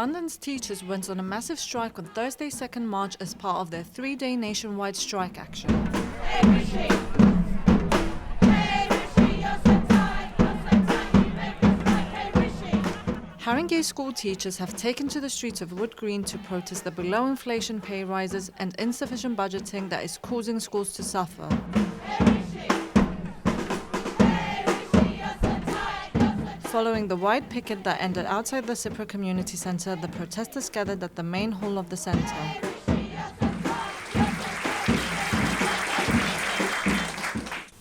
London's teachers went on a massive strike on Thursday, 2nd March as part of their 3-day nationwide strike action. Haringey school teachers have taken to the streets of Wood Green to protest the below-inflation pay rises and insufficient budgeting that is causing schools to suffer. Following the wide picket that ended outside the Cypra Community Centre, the protesters gathered at the main hall of the centre.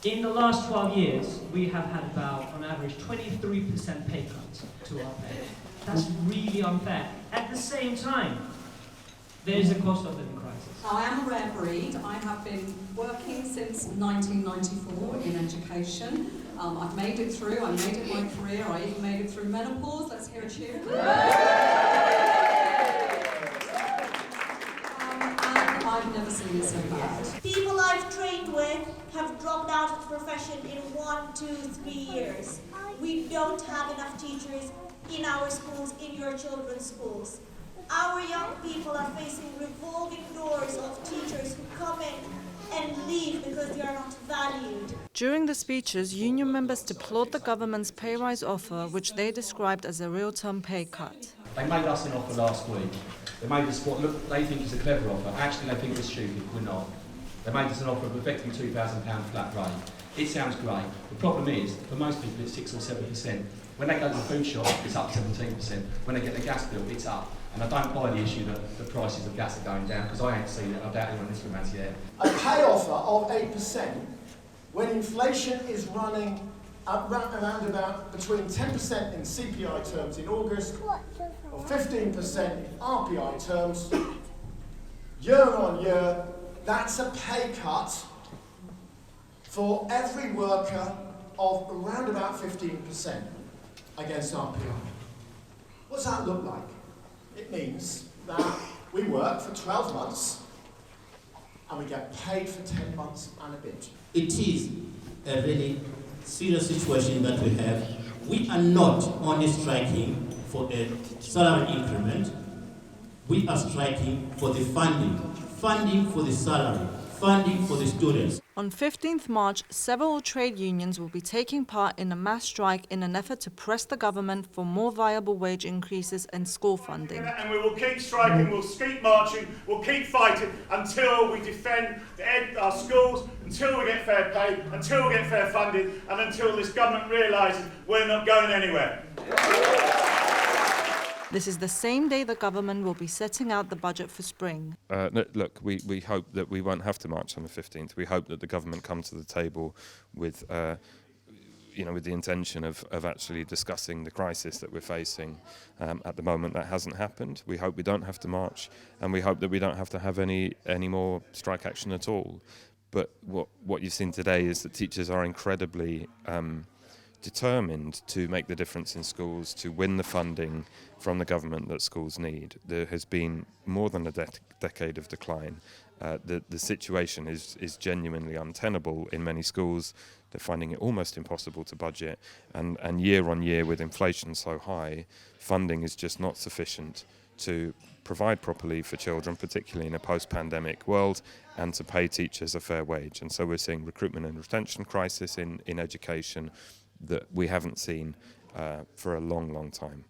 In the last 12 years, we have had about, on average, 23% pay cuts to our pay. That's really unfair. At the same time, there is a cost of living crisis. I am a rare breed. I have been working since 1994 in education. I've made it through. I made it my career. I even made it through menopause. Let's hear a cheer. And I've never seen it so bad. People I've trained with have dropped out of the profession in 1, 2, 3 years. We don't have enough teachers in our schools, in your children's schools. Our young people are facing revolving doors of teachers who come in and leave because they are not valued. During the speeches, union members deplored the government's pay rise offer, which they described as a real-term pay cut. They made us an offer last week. They made us what look they think is a clever offer. Actually, they think we're stupid. We're not. They made us an offer of effectively £2,000 flat rate. It sounds great. The problem is, for most people, it's 6 or 7%. When they go to the food shop, it's up 17%. When they get their gas bill, it's up. And I don't buy the issue that the prices of gas are going down, because I ain't seen it. I doubt anyone in this room has yet. A pay offer of 8% when inflation is running around about between 10% in CPI terms in August or 15% in RPI terms, year on year, that's a pay cut for every worker of around about 15% against RPI. What does that look like? It means that we work for 12 months and we get paid for 10 months and a bit. It is a really serious situation that we have. We are not only striking for a salary increment, we are striking for the funding for the salary, funding for the students. On 15th March, several trade unions will be taking part in a mass strike in an effort to press the government for more viable wage increases and school funding. And we will keep striking, we'll keep marching, we'll keep fighting until we defend our schools, until we get fair pay, until we get fair funding, and until this government realises we're not going anywhere. This is the same day the government will be setting out the budget for spring. Look, we hope that we won't have to march on the 15th. We hope that the government comes to the table with, with the intention of actually discussing the crisis that we're facing. At the moment, that hasn't happened. We hope we don't have to march, and we hope that we don't have to have any more strike action at all. But what you've seen today is that teachers are incredibly determined to make the difference in schools, to win the funding from the government that schools need. There has been more than a decade of decline. The situation is genuinely untenable in many schools. They're finding it almost impossible to budget, and year on year with inflation so high, funding is just not sufficient to provide properly for children, particularly in a post-pandemic world, and to pay teachers a fair wage. And so we're seeing recruitment and retention crisis in education that we haven't seen for a long, long time.